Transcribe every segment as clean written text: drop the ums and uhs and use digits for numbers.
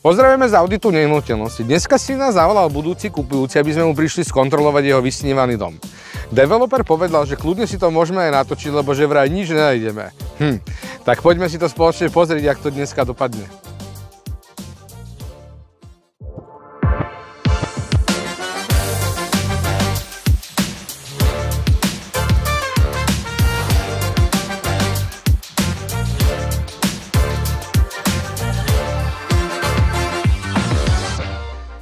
Pozdravujeme z auditu nehnuteľnosti. Dneska si nás zavolal budúci kupujúci, aby sme mu prišli skontrolovať jeho vysnívaný dom. Developer povedal, že kľudne si to môžeme aj natočiť, lebo že vraj nič nenájdeme. Tak poďme si to spoločne pozrieť, jak to dneska dopadne.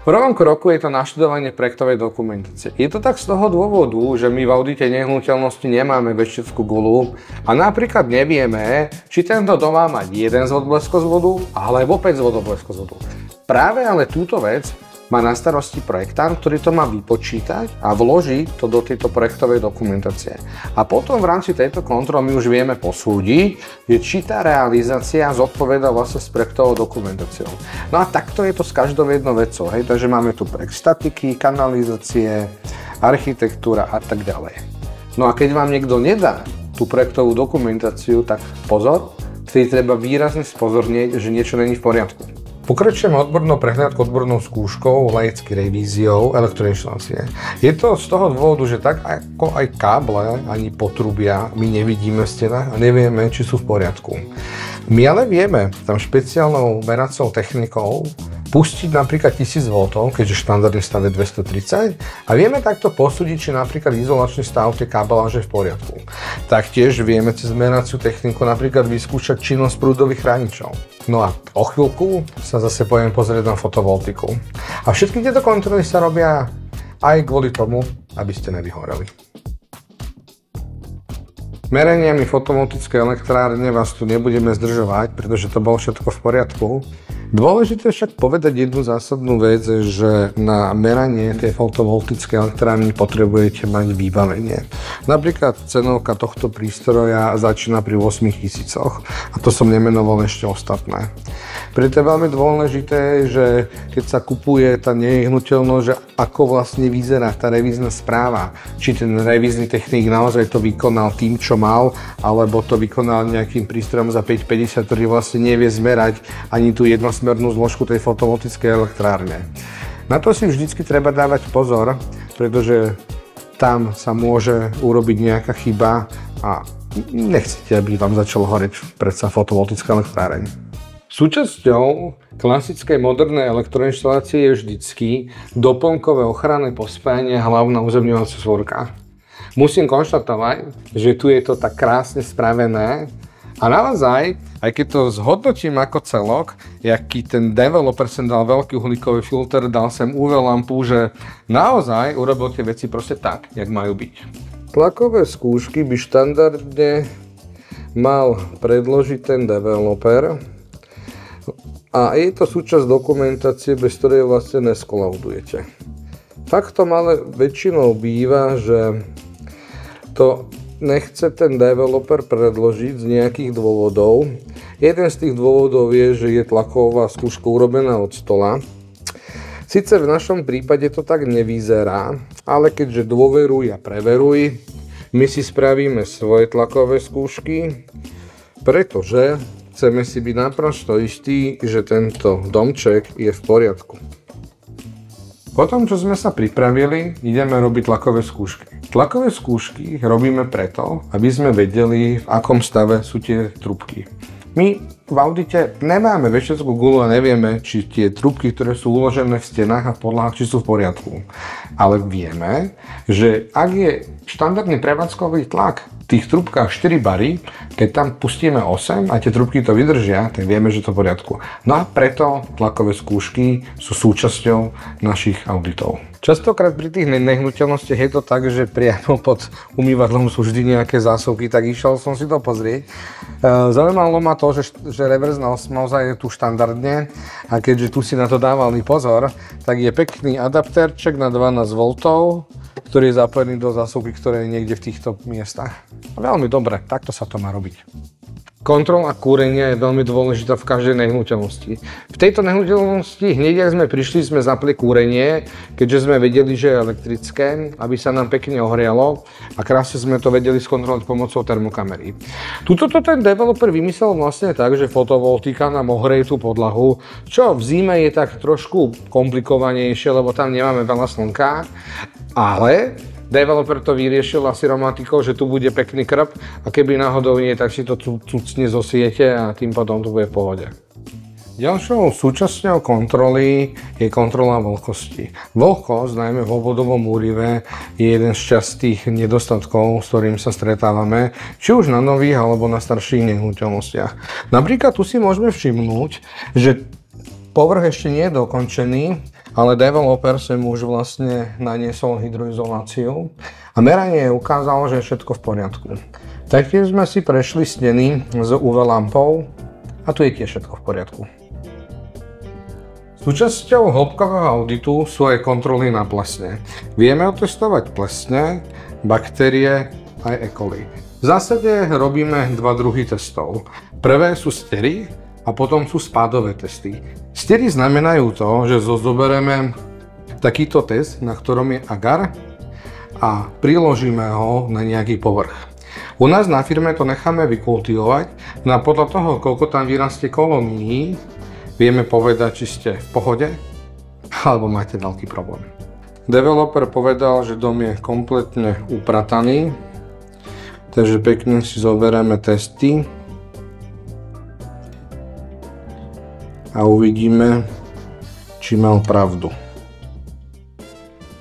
V prvom kroku je to naštudovanie projektovej dokumentácie. Je to tak z toho dôvodu, že my v audite nehnuteľnosti nemáme vešteckú gulu a napríklad nevieme, či tento dom má mať jeden zvod bleskozvodu alebo 5 zvodov bleskozvodu. Práve ale túto vec má na starosti projektant, ktorý to má vypočítať a vložiť to do tejto projektovej dokumentácie. A potom v rámci tejto kontroly my už vieme posúdiť, že či tá realizácia zodpovedá vlastne s projektovou dokumentáciou. No a takto je to s každou jednou vecou, hej? Takže máme tu projekt statiky, kanalizácie, architektúra a tak ďalej. No a keď vám niekto nedá tú projektovú dokumentáciu, tak pozor, vtedy treba výrazne spozornieť, že niečo není v poriadku. Pokračujeme odbornou prehliadkou, odbornou skúškou, laicky revíziou elektroinštalácie. Je to z toho dôvodu, že tak ako aj káble, ani potrubia my nevidíme v stenách a nevieme, či sú v poriadku. My ale vieme tam špeciálnou meracou technikou pustiť napríklad 1000 V, keďže štandardný stav je 230 a vieme takto posúdiť, či napríklad izolačný stav tej kabeláže je v poriadku. Taktiež vieme cez meraciu techniku napríklad vyskúšať činnosť prúdových chráničov. No a o chvíľku sa zase pôjdeme pozrieť na fotovoltiku. A všetky tieto kontroly sa robia aj kvôli tomu, aby ste nevyhoreli. Mereniami fotovoltickej elektrárne vás tu nebudeme zdržovať, pretože to bolo všetko v poriadku. Dôležité však povedať jednu zásadnú vec, že na meranie tej fotovoltickej elektrárny potrebujete mať vybavenie. Napríklad cenovka tohto prístroja začína pri 8 000 a to som nemenoval ešte ostatné. Preto je veľmi dôležité, že keď sa kupuje tá nehnuteľnosť, že ako vlastne vyzerá tá revízna správa. Či ten revízny technik naozaj to vykonal tým, čo mal, alebo to vykonal nejakým prístrojom za 5,50, ktorý vlastne nevie zmerať ani tú jednosmernú zložku tej fotovoltickej elektrárne. Na to si vždycky treba dávať pozor, pretože tam sa môže urobiť nejaká chyba a nechcete, aby vám začalo horeť predsa fotovoltická elektráreň. Súčasťou klasickej modernej elektroinštalácie je vždycky doplnkové ochranné pospájanie hlavná uzemňovacia zvorka. Musím konštatovať, že tu je to tak krásne spravené a naozaj, aj keď to zhodnotím ako celok, jaký ten developer sem dal veľký uhlíkový filter, dal sem UV lampu, že naozaj urobil tie veci proste tak, jak majú byť. Tlakové skúšky by štandardne mal predložiť ten developer a je to súčasť dokumentácie, bez ktorej vlastne neskolaudujete. Faktom ale väčšinou býva, že to nechce ten developer predložiť z nejakých dôvodov. Jeden z tých dôvodov je, že je tlaková skúška urobená od stola. Sice v našom prípade to tak nevyzerá, ale keďže dôveruj a preveruj, my si spravíme svoje tlakové skúšky, pretože chceme si byť naprosto istí, že tento domček je v poriadku. Potom, čo sme sa pripravili, ideme robiť tlakové skúšky. Tlakové skúšky robíme preto, aby sme vedeli, v akom stave sú tie trubky. My v audite nemáme vešteckú gulu a nevieme, či tie trubky, ktoré sú uložené v stenách a v podlahách, či sú v poriadku. Ale vieme, že ak je štandardný prevádzkový tlak v tých trubkách 4 bary, keď tam pustíme 8 a tie trubky to vydržia, tak vieme, že to je v poriadku. No a preto tlakové skúšky sú súčasťou našich auditov. Častokrát pri tých nehnuteľnostiach je to tak, že priamo pod umývadlom sú vždy nejaké zásuvky, tak išiel som si to pozrieť. Zaujímalo ma to, že reverzná osmoza je tu štandardne a keďže tu si na to dávali pozor, tak je pekný adaptérček na 12 V, ktorý je zapojený do zásuvky, ktoré je niekde v týchto miestach. Veľmi dobre, takto sa to má robiť. Kontrola kúrenia je veľmi dôležitá v každej nehnuteľnosti. V tejto nehnuteľnosti hneď, ak sme prišli, sme zapli kúrenie, keďže sme vedeli, že je elektrické, aby sa nám pekne ohrialo a krásne sme to vedeli skontrolovať pomocou termokamery. Tuto ten developer vymyslel vlastne tak, že fotovoltika nám ohreje tú podlahu, čo v zime je tak trošku komplikovanejšie, lebo tam nemáme veľa slnka, ale developer to vyriešil asi romantikou, že tu bude pekný krb a keby náhodou nie, tak si to cucne zo siete a tým potom to bude v pohode. Ďalšou súčasťou kontroly je kontrola vlhkosti. Vlhkosť, najmä v obvodovom úrive, je jeden z častých nedostatkov, s ktorým sa stretávame, či už na nových alebo na starších nehnuteľnostiach. Napríklad tu si môžeme všimnúť, že povrch ešte nie je dokončený, ale developer sem už vlastne naniesol hydroizoláciu a meranie ukázalo, že je všetko v poriadku. Taktiež sme si prešli steny s UV lampou a tu je tiež všetko v poriadku. Súčasťou hĺbkového auditu sú aj kontroly na plesne. Vieme otestovať plesne, baktérie aj E. coli. V zásade robíme dva druhy testov. Prvé sú stery a potom sú spádové testy. Stery znamenajú to, že zoberieme takýto test, na ktorom je agar a priložíme ho na nejaký povrch. U nás na firme to necháme vykultivovať, no a podľa toho, koľko tam vyrastie kolónií, vieme povedať, či ste v pohode alebo máte veľký problém. Developer povedal, že dom je kompletne uprataný, takže pekne si zoberieme testy a uvidíme, či mal pravdu.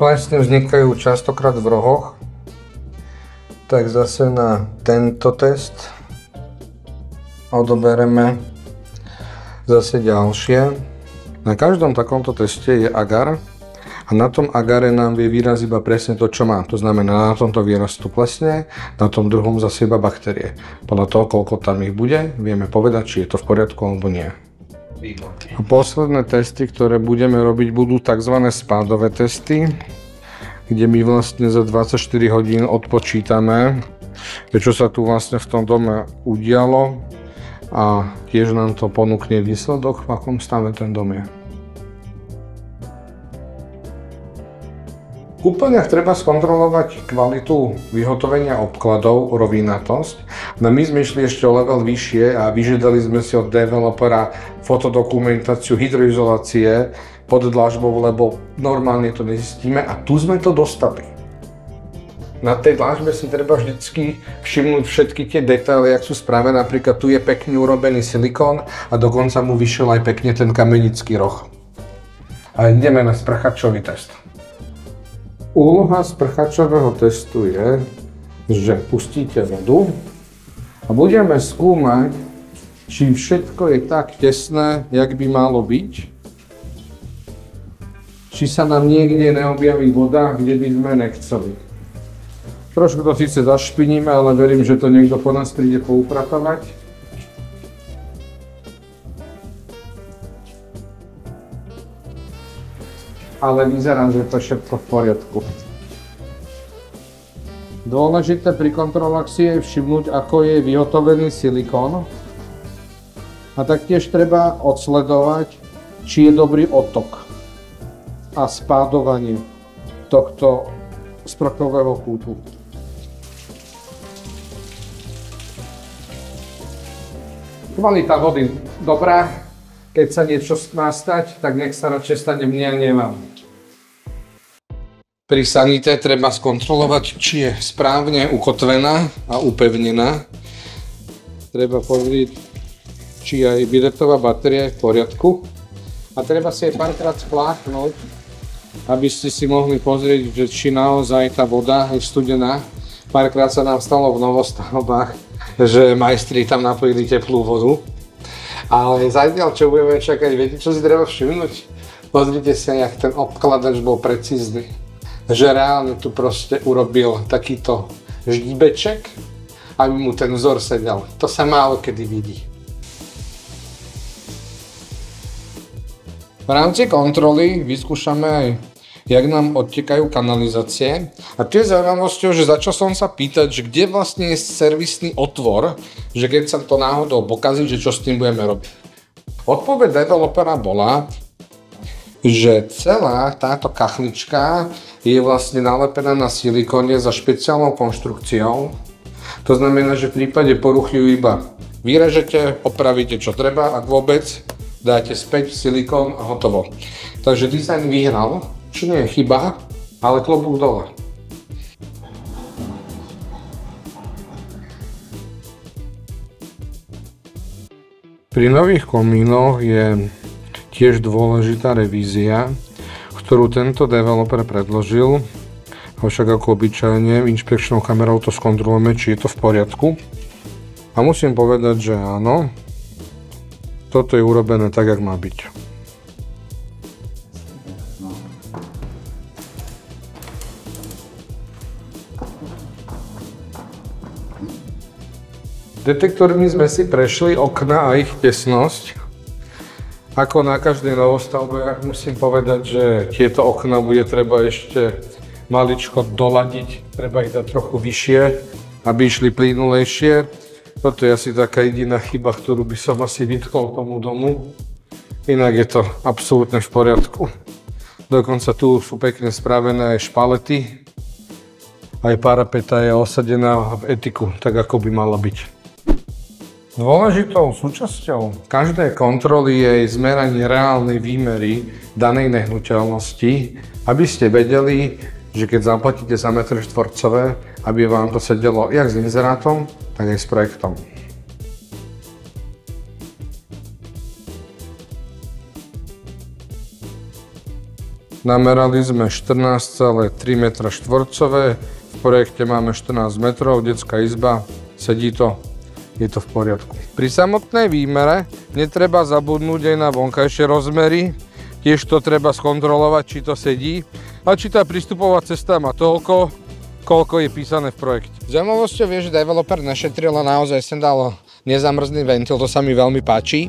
Plesne vznikajú častokrát v rohoch, tak zase na tento test odobereme zase ďalšie. Na každom takomto teste je agar a na tom agare nám vie vyraziť iba presne to, čo má. To znamená, na tomto vyrastú plesne, na tom druhom zase iba baktérie. Podľa toho, koľko tam ich bude, vieme povedať, či je to v poriadku alebo nie. A posledné testy, ktoré budeme robiť, budú tzv. Spádové testy, kde my vlastne za 24 hodín odpočítame, čo sa tu vlastne v tom dome udialo a tiež nám to ponúkne výsledok, v akom stave ten dom je. V kúpeľniach treba skontrolovať kvalitu vyhotovenia obkladov, rovinatosť. No my sme išli ešte o level vyššie a vyžiadali sme si od developera fotodokumentáciu hydroizolácie pod dlažbou, lebo normálne to nezistíme a tu sme to dostali. Na tej dlažbe si treba vždycky všimnúť všetky tie detaily, jak sú spravené. Napríklad tu je pekne urobený silikón a dokonca mu vyšiel aj pekne ten kamenický roh. A ideme na sprchačový test. Úloha sprchačového testu je, že pustíte vodu a budeme skúmať, či všetko je tak tesné, jak by malo byť. Či sa nám niekde neobjaví voda, kde by sme nechceli. Trošku to síce zašpiníme, ale verím, že to niekto po nás príde poupratovať. Ale vyzerá, že to je všetko v poriadku. Dôležité pri kontrolách si je všimnúť, ako je vyhotovený silikón. A taktiež treba odsledovať, či je dobrý odtok a spádovanie tohto sprchového kútu. Kvalita vody dobrá. Keď sa niečo má stať, tak nech sa radšej stane mne a nie vám. Pri sanite treba skontrolovať, či je správne ukotvená a upevnená. Treba pozrieť, či aj biletová batéria je v poriadku. A treba si aj párkrát spláchnuť, aby ste si mohli pozrieť, že či naozaj tá voda je studená. Párkrát sa nám stalo v novostavbách, že majstri tam napojili teplú vodu. Ale zatiaľ, čo budeme čakať, viete, čo si treba všimnúť? Pozrite sa, jak ten obkladač bol precízny. Že reálne tu proste urobil takýto ždíbeček, aby mu ten vzor sedel. To sa málo kedy vidí. V rámci kontroly vyskúšame aj jak nám odtekajú kanalizácie. A tu je zaujímavosťou, že začal som sa pýtať, že kde vlastne je servisný otvor, že keď sa to náhodou pokazí, že čo s tým budeme robiť. Odpoveď developera bola, že celá táto kachlička je vlastne nalepená na silikóne za špeciálnou konštrukciou. To znamená, že v prípade poruchy ju iba vyrežete, opravíte čo treba, ak vôbec, dáte späť silikón a hotovo. Takže dizajn vyhral, čo nie je chyba, ale klobúk dole. Pri nových komínoch je tiež dôležitá revízia, ktorú tento developer predložil. Avšak ako obyčajne inšpekčnou kamerou to skontrolujeme, či je to v poriadku. A musím povedať, že áno, toto je urobené tak, jak má byť. Detektormi sme si prešli okna a ich tesnosť. Ako na každej novostavbe musím povedať, že tieto okna bude treba ešte maličko doladiť. Treba ich dať trochu vyššie, aby išli plynulejšie. Toto je asi taká jediná chyba, ktorú by som asi vytkol tomu domu. Inak je to absolútne v poriadku. Dokonca tu sú pekne spravené aj špalety. Aj parapeta je osadená v etiku, tak ako by mala byť. Dôležitou súčasťou každej kontroly je zmeranie reálnej výmery danej nehnuteľnosti, aby ste vedeli, že keď zaplatíte za metre štvorcové, aby vám to sedelo jak s inzerátom, tak aj s projektom. Namerali sme 14,3 metra štvorcové, v projekte máme 14 metrov, detská izba, sedí to, je to v poriadku. Pri samotnej výmere netreba zabudnúť aj na vonkajšie rozmery, tiež to treba skontrolovať, či to sedí a či tá prístupová cesta má toľko, koľko je písané v projekte. Zaujímavosťou je, že developer našetril a naozaj sem dal nezamrzný ventil, to sa mi veľmi páči.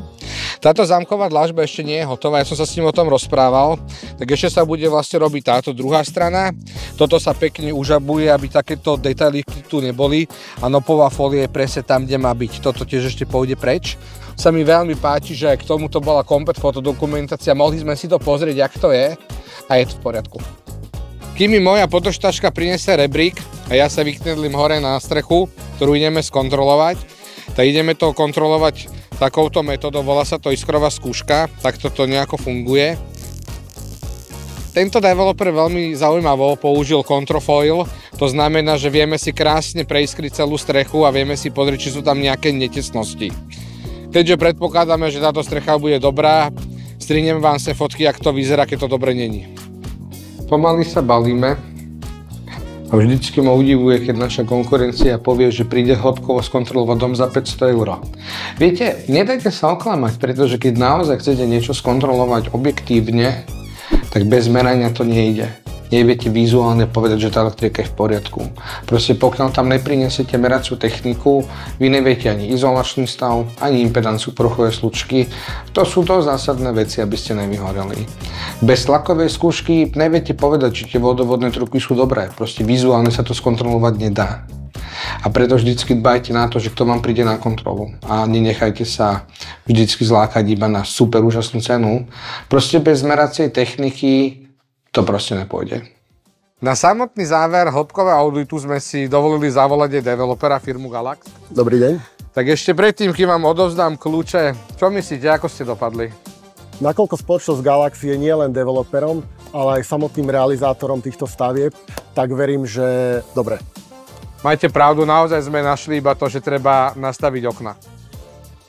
Táto zámková dlažba ešte nie je hotová, ja som sa s ním o tom rozprával, tak ešte sa bude vlastne robiť táto druhá strana. Toto sa pekne užabuje, aby takéto detaily tu neboli a nopová fólia je presne tam, kde má byť. Toto tiež ešte pôjde preč. Sa mi veľmi páči, že k tomuto bola komplet fotodokumentácia, mohli sme si to pozrieť, jak to je a je to v poriadku. Kým mi moja potoštačka prinesie rebrík a ja sa vyknedlím hore na strechu, ktorú ideme skontrolovať, tak ideme to kontrolovať takouto metodou, volá sa to iskrová skúška, tak toto nejako funguje. Tento developer veľmi zaujímavo použil controfoil, to znamená, že vieme si krásne preiskryť celú strechu a vieme si pozrieť, či sú tam nejaké netesnosti. Keďže predpokladáme, že táto strecha bude dobrá, strihnem vám sa fotky, ak to vyzerá, keď to dobre není. Pomaly sa balíme. A vždycky ma udivuje, keď naša konkurencia povie, že príde hĺbkovo skontrolovať dom za 500 €. Viete, nedajte sa oklamať, pretože keď naozaj chcete niečo skontrolovať objektívne, tak bez merania to nejde. Neviete vizuálne povedať, že tá elektrika je v poriadku. Proste pokiaľ tam neprinesiete meraciu techniku, vy neviete ani izolačný stav, ani impedanciu poruchovej slučky. To sú to zásadné veci, aby ste nevyhoreli. Bez tlakovej skúšky neviete povedať, či tie vodovodné trubky sú dobré. Proste vizuálne sa to skontrolovať nedá. A preto vždycky dbajte na to, že kto vám príde na kontrolu a nenechajte sa vždycky zlákať iba na super úžasnú cenu. Proste bez meracej techniky to proste nepôjde. Na samotný záver hĺbkového auditu sme si dovolili zavolať aj developera firmu Galax. Dobrý deň. Tak ešte predtým, kým vám odovzdám kľúče, čo myslíte, ako ste dopadli? Nakoľko spoločnosť Galax je nielen developerom, ale aj samotným realizátorom týchto stavieb, tak verím, že dobre. Majte pravdu, naozaj sme našli iba to, že treba nastaviť okna.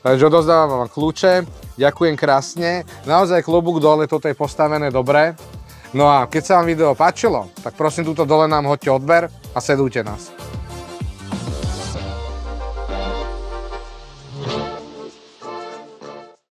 Takže odovzdávam vám kľúče, ďakujem krásne, naozaj klobúk dole, toto je postavené dobre. No a keď sa vám video páčilo, tak prosím, túto dole nám hoďte odber a sledujte nás.